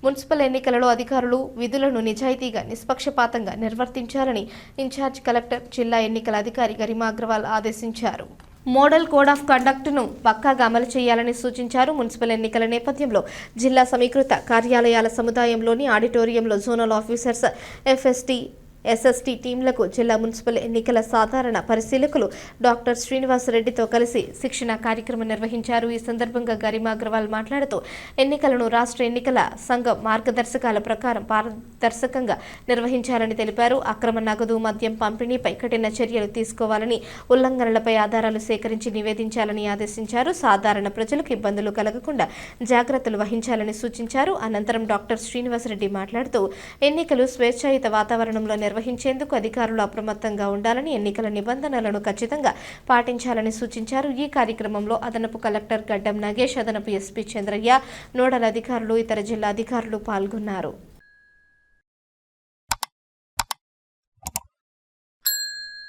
Municipal ఎన్నికలలో అధికారులు విధులను నిజాయితీగా నిష్పక్షపాతంగా నిర్వర్తించాలని ఇన్ఛార్జ్ కలెక్టర్, జిల్లా ఎన్నికల అధికారి గరిమా అగ్రవాల్ ఆదేశించారు. మోడల్ కోడ్ ఆఫ్ కండక్ట్ను పక్కాగా అమలు చేయాలని సూచించారు. మున్సిపల్ ఎన్నికల నేపథ్యంలో జిల్లా సమీకృత కార్యాలయాల సముదాయంలోని ఆడిటోరియంలో జోనల్ ఆఫీసర్స్, ఎఫ్ఎస్టీ, ఎస్ఎస్టీ టీంలకు జిల్లా మున్సిపల్ ఎన్నికల సాధారణ పరిశీలకులు డాక్టర్ శ్రీనివాసరెడ్డితో కలిసి శిక్షణ కార్యక్రమం నిర్వహించారు. ఈ సందర్భంగా గరిమా అగ్రవాల్ మాట్లాడుతూ ఎన్నికలను రాష్ట్ర ఎన్నికల సంఘం మార్గదర్శకాల ప్రకారం పారదర్శకంగా నిర్వహించాలని తెలిపారు. అక్రమ నగదు, మద్యం పంపిణీపై కఠిన చర్యలు తీసుకోవాలని, ఉల్లంఘనలపై ఆధారాలు సేకరించి నివేదించాలని ఆదేశించారు. సాధారణ ప్రజలకు ఇబ్బందులు కలగకుండా జాగ్రత్తలు వహించాలని సూచించారు. అనంతరం డాక్టర్ శ్రీనివాసరెడ్డి మాట్లాడుతూ ఎన్నికలు స్వేచ్ఛాయుత వాతావరణంలో నిర్వహించేందుకు అధికారులు అప్రమత్తంగా ఉండాలని, ఎన్నికల నిబంధనలను ఖచ్చితంగా పాటించాలని సూచించారు. ఈ కార్యక్రమంలో అదనపు కలెక్టర్ గడ్డం నాగేష్, అదనపు ఎస్పీ చంద్రయ్య, నోడల్ అధికారులు, ఇతర జిల్లా అధికారులు పాల్గొన్నారు.